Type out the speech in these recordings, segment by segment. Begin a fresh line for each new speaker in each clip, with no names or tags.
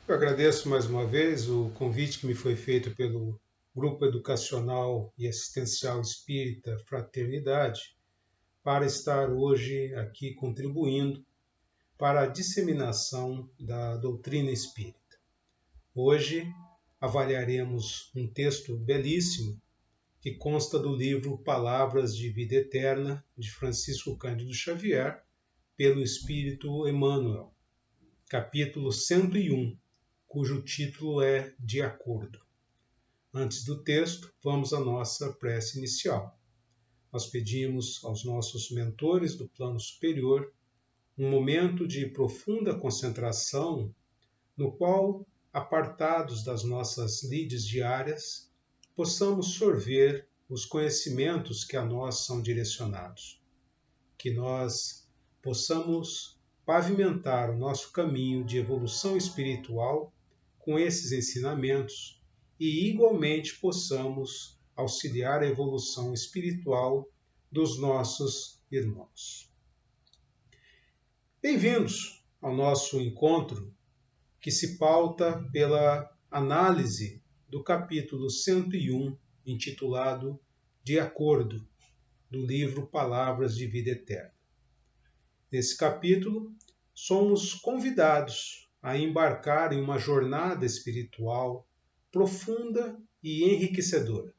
Eu agradeço mais uma vez o convite que me foi feito pelo Grupo Educacional e Assistencial Espírita Fraternidade para estar hoje aqui contribuindo para a disseminação da doutrina espírita. Hoje avaliaremos um texto belíssimo que consta do livro Palavras de Vida Eterna, de Francisco Cândido Xavier, pelo Espírito Emmanuel, capítulo 101, cujo título é De Acordo. Antes do texto, vamos à nossa prece inicial. Nós pedimos aos nossos mentores do plano superior um momento de profunda concentração, no qual, apartados das nossas lides diárias, possamos sorver os conhecimentos que a nós são direcionados. Que nós possamos pavimentar o nosso caminho de evolução espiritual com esses ensinamentos e, igualmente, possamos auxiliar a evolução espiritual dos nossos irmãos. Bem-vindos ao nosso encontro, que se pauta pela análise do capítulo 101, intitulado De Acordo, do livro Palavras de Vida Eterna. Nesse capítulo, somos convidados a embarcar em uma jornada espiritual profunda e enriquecedora,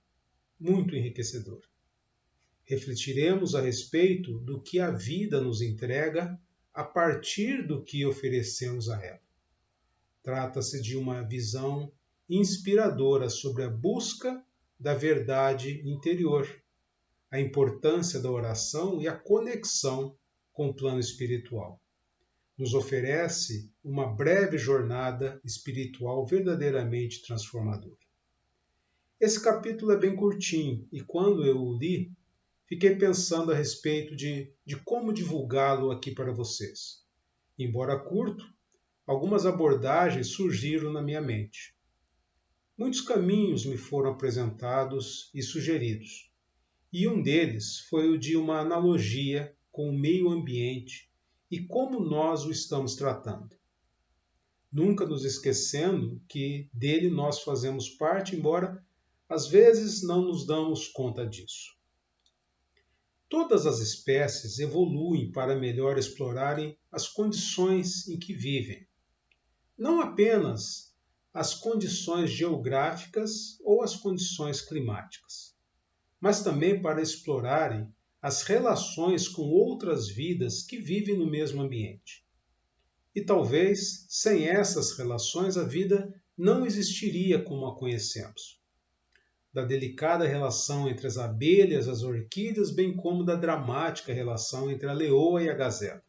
muito enriquecedora. Refletiremos a respeito do que a vida nos entrega a partir do que oferecemos a ela. Trata-se de uma visão inspiradora sobre a busca da verdade interior, a importância da oração e a conexão com o plano espiritual. Nos oferece uma breve jornada espiritual verdadeiramente transformadora. Esse capítulo é bem curtinho e quando eu o li, fiquei pensando a respeito de como divulgá-lo aqui para vocês. Embora curto, algumas abordagens surgiram na minha mente. Muitos caminhos me foram apresentados e sugeridos, e um deles foi o de uma analogia com o meio ambiente e como nós o estamos tratando. Nunca nos esquecendo que dele nós fazemos parte, embora às vezes não nos damos conta disso. Todas as espécies evoluem para melhor explorarem as condições em que vivem. Não apenas as condições geográficas ou as condições climáticas, mas também para explorarem as relações com outras vidas que vivem no mesmo ambiente. E talvez, sem essas relações, a vida não existiria como a conhecemos. Da delicada relação entre as abelhas e as orquídeas, bem como da dramática relação entre a leoa e a gazela.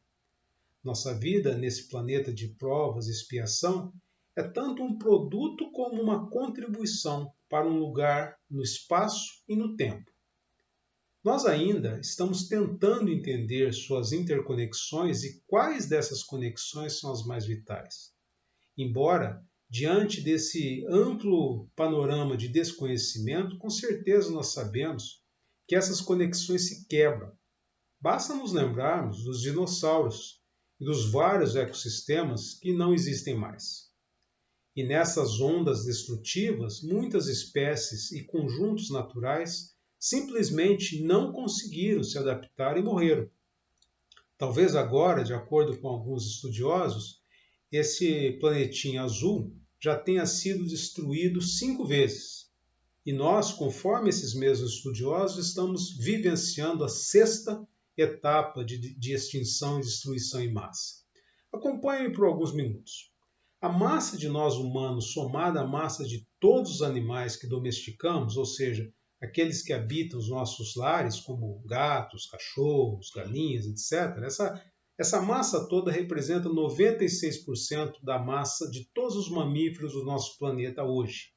Nossa vida, nesse planeta de provas e expiação, é tanto um produto como uma contribuição para um lugar no espaço e no tempo. Nós ainda estamos tentando entender suas interconexões e quais dessas conexões são as mais vitais. Embora, diante desse amplo panorama de desconhecimento, com certeza nós sabemos que essas conexões se quebram. Basta nos lembrarmos dos dinossauros e dos vários ecossistemas que não existem mais. E nessas ondas destrutivas, muitas espécies e conjuntos naturais simplesmente não conseguiram se adaptar e morreram. Talvez agora, de acordo com alguns estudiosos, esse planetinha azul já tenha sido destruído 5 vezes. E nós, conforme esses mesmos estudiosos, estamos vivenciando a 6ª etapa de extinção e destruição em massa. Acompanhe por alguns minutos. A massa de nós humanos, somada à massa de todos os animais que domesticamos, ou seja, aqueles que habitam os nossos lares, como gatos, cachorros, galinhas, etc., essa massa toda representa 96% da massa de todos os mamíferos do nosso planeta hoje.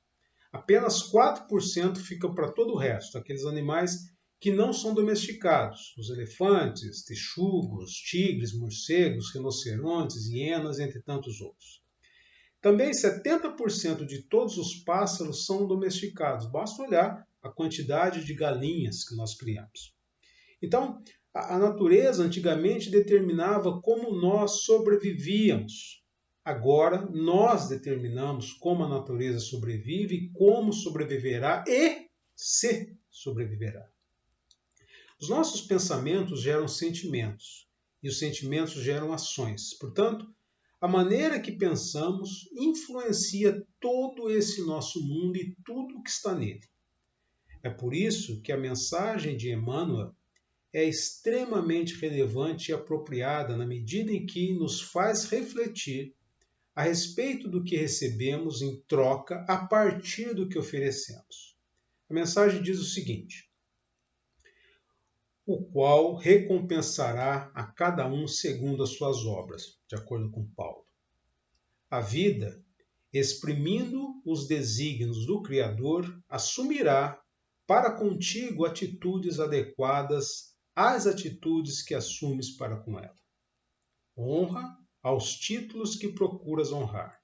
Apenas 4% fica para todo o resto, aqueles animais que não são domesticados, os elefantes, texugos, tigres, morcegos, rinocerontes, hienas, entre tantos outros. Também 70% de todos os pássaros são domesticados. Basta olhar a quantidade de galinhas que nós criamos. Então, a natureza antigamente determinava como nós sobrevivíamos. Agora, nós determinamos como a natureza sobrevive, como sobreviverá e se sobreviverá. Os nossos pensamentos geram sentimentos, e os sentimentos geram ações. Portanto, a maneira que pensamos influencia todo esse nosso mundo e tudo o que está nele. É por isso que a mensagem de Emmanuel é extremamente relevante e apropriada na medida em que nos faz refletir a respeito do que recebemos em troca a partir do que oferecemos. A mensagem diz o seguinte: o qual recompensará a cada um segundo as suas obras, de acordo com Paulo. A vida, exprimindo os desígnios do Criador, assumirá para contigo atitudes adequadas às atitudes que assumes para com ela. Honra aos títulos que procuras honrar.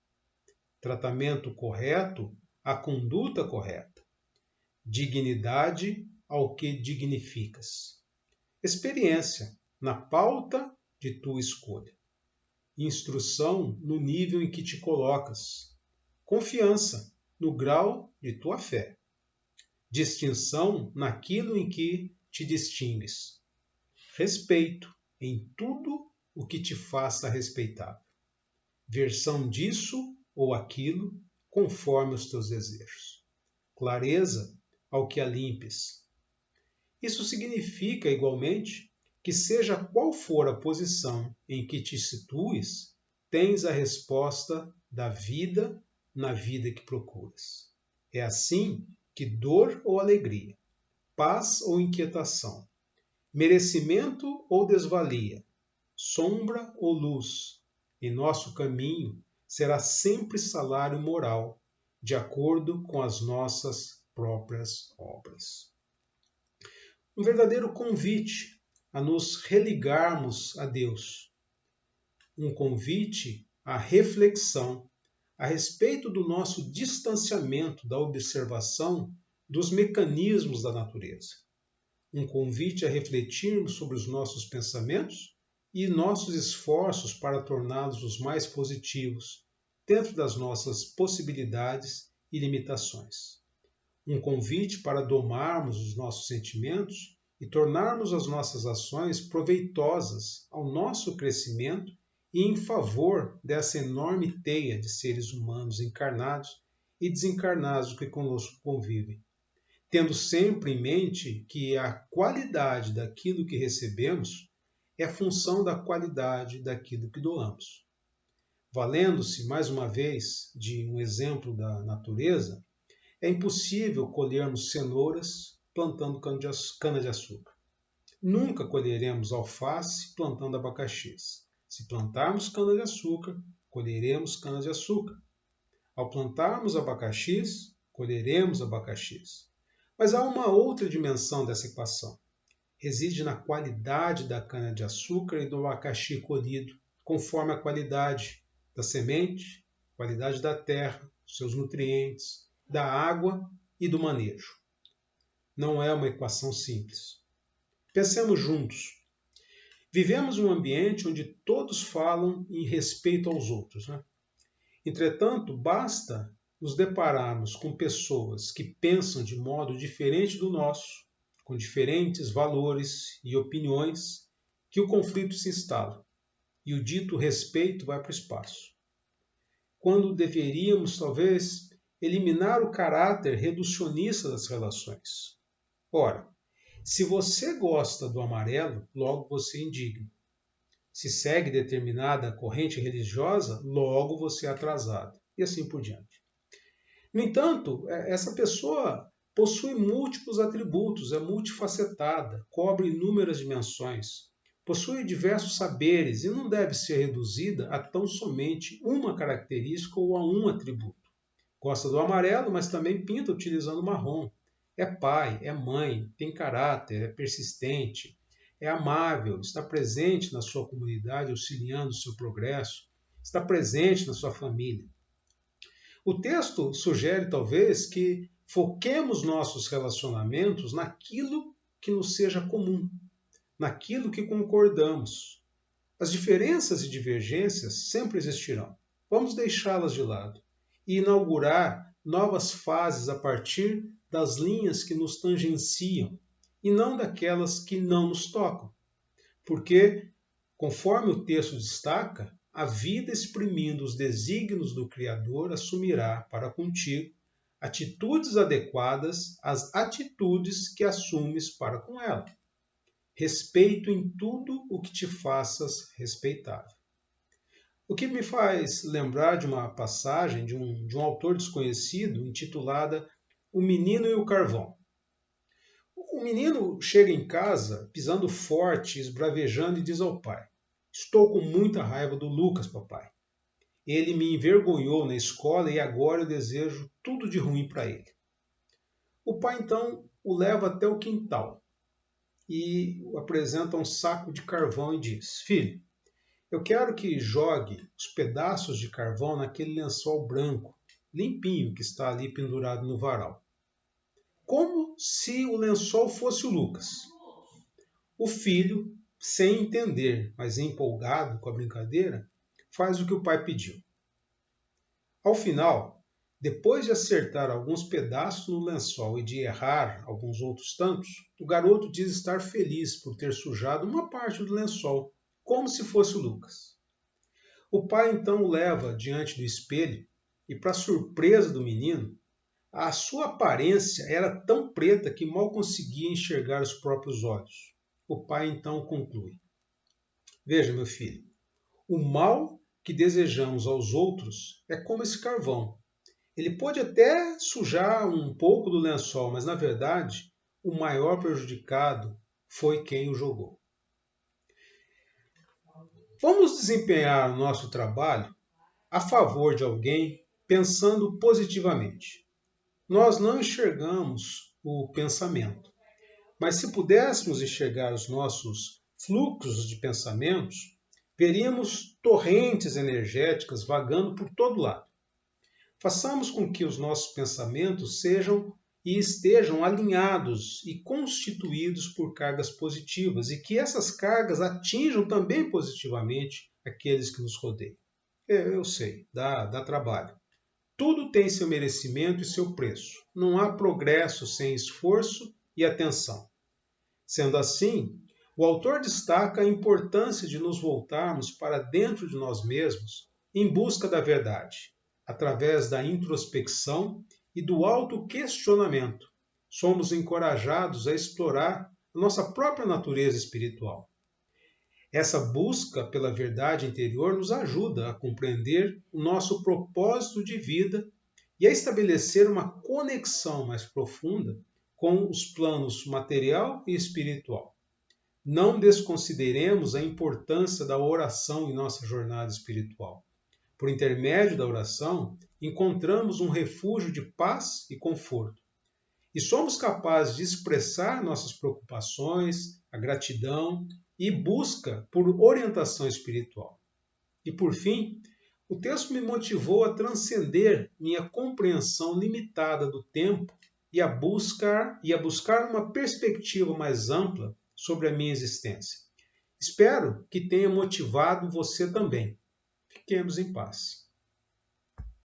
Tratamento correto à conduta correta. Dignidade ao que dignificas. Experiência na pauta de tua escolha. Instrução no nível em que te colocas. Confiança no grau de tua fé. Distinção naquilo em que te distingues. Respeito em tudo o que te faça respeitável. Versão disso ou aquilo conforme os teus desejos. Clareza ao que a limpes. Isso significa, igualmente, que seja qual for a posição em que te situes, tens a resposta da vida na vida que procuras. É assim que dor ou alegria, paz ou inquietação, merecimento ou desvalia, sombra ou luz, em nosso caminho será sempre salário moral, de acordo com as nossas próprias obras. Um verdadeiro convite a nos religarmos a Deus. Um convite à reflexão a respeito do nosso distanciamento da observação dos mecanismos da natureza. Um convite a refletirmos sobre os nossos pensamentos e nossos esforços para torná-los os mais positivos, dentro das nossas possibilidades e limitações. Um convite para domarmos os nossos sentimentos e tornarmos as nossas ações proveitosas ao nosso crescimento e em favor dessa enorme teia de seres humanos encarnados e desencarnados que conosco convivem, tendo sempre em mente que a qualidade daquilo que recebemos é função da qualidade daquilo que doamos. Valendo-se, mais uma vez, de um exemplo da natureza, é impossível colhermos cenouras plantando cana-de-açúcar. Nunca colheremos alface plantando abacaxis. Se plantarmos cana-de-açúcar, colheremos cana-de-açúcar. Ao plantarmos abacaxis, colheremos abacaxis. Mas há uma outra dimensão dessa equação. Reside na qualidade da cana-de-açúcar e do abacaxi colhido, conforme a qualidade da semente, qualidade da terra, seus nutrientes, da água e do manejo. Não é uma equação simples. Pensemos juntos. Vivemos em um ambiente onde todos falam em respeito aos outros, né? Entretanto, basta nos depararmos com pessoas que pensam de modo diferente do nosso, com diferentes valores e opiniões, que o conflito se instala e o dito respeito vai para o espaço. Quando deveríamos, talvez, eliminar o caráter reducionista das relações. Ora, se você gosta do amarelo, logo você é indigno. Se segue determinada corrente religiosa, logo você é atrasado. E assim por diante. No entanto, essa pessoa possui múltiplos atributos, é multifacetada, cobre inúmeras dimensões, possui diversos saberes e não deve ser reduzida a tão somente uma característica ou a um atributo. Gosta do amarelo, mas também pinta utilizando marrom. É pai, é mãe, tem caráter, é persistente, é amável, está presente na sua comunidade, auxiliando o seu progresso, está presente na sua família. O texto sugere, talvez, que foquemos nossos relacionamentos naquilo que nos seja comum, naquilo que concordamos. As diferenças e divergências sempre existirão. vamos deixá-las de lado e inaugurar novas fases a partir das linhas que nos tangenciam e não daquelas que não nos tocam. Porque, conforme o texto destaca, a vida exprimindo os desígnios do Criador assumirá para contigo atitudes adequadas às atitudes que assumes para com ela. Respeito em tudo o que te faças respeitável. O que me faz lembrar de uma passagem de um autor desconhecido intitulada O Menino e o Carvão. O menino chega em casa pisando forte, esbravejando e diz ao pai: "Estou com muita raiva do Lucas, papai. Ele me envergonhou na escola e agora eu desejo tudo de ruim para ele." O pai então o leva até o quintal e o apresenta um saco de carvão e diz: "Filho, eu quero que jogue os pedaços de carvão naquele lençol branco, limpinho, que está ali pendurado no varal." Como se o lençol fosse o Lucas. O filho, sem entender, mas empolgado com a brincadeira, faz o que o pai pediu. Ao final, depois de acertar alguns pedaços no lençol e de errar alguns outros tantos, o garoto diz estar feliz por ter sujado uma parte do lençol, como se fosse o Lucas. O pai então o leva diante do espelho e, para surpresa do menino, a sua aparência era tão preta que mal conseguia enxergar os próprios olhos. O pai então conclui: "Veja, meu filho, o mal que desejamos aos outros é como esse carvão. Ele pode até sujar um pouco do lençol, mas na verdade o maior prejudicado foi quem o jogou." Vamos desempenhar o nosso trabalho a favor de alguém pensando positivamente. Nós não enxergamos o pensamento, mas se pudéssemos enxergar os nossos fluxos de pensamentos, veríamos torrentes energéticas vagando por todo lado. Façamos com que os nossos pensamentos sejam e estejam alinhados e constituídos por cargas positivas e que essas cargas atinjam também positivamente aqueles que nos rodeiam. Eu sei, dá trabalho. Tudo tem seu merecimento e seu preço. Não há progresso sem esforço e atenção. Sendo assim, o autor destaca a importância de nos voltarmos para dentro de nós mesmos em busca da verdade, através da introspecção e do autoquestionamento. Somos encorajados a explorar a nossa própria natureza espiritual. Essa busca pela verdade interior nos ajuda a compreender o nosso propósito de vida e a estabelecer uma conexão mais profunda com os planos material e espiritual. Não desconsideremos a importância da oração em nossa jornada espiritual. Por intermédio da oração, encontramos um refúgio de paz e conforto. E somos capazes de expressar nossas preocupações, a gratidão e busca por orientação espiritual. E por fim, o texto me motivou a transcender minha compreensão limitada do tempo e a buscar uma perspectiva mais ampla sobre a minha existência. Espero que tenha motivado você também. Fiquemos em paz.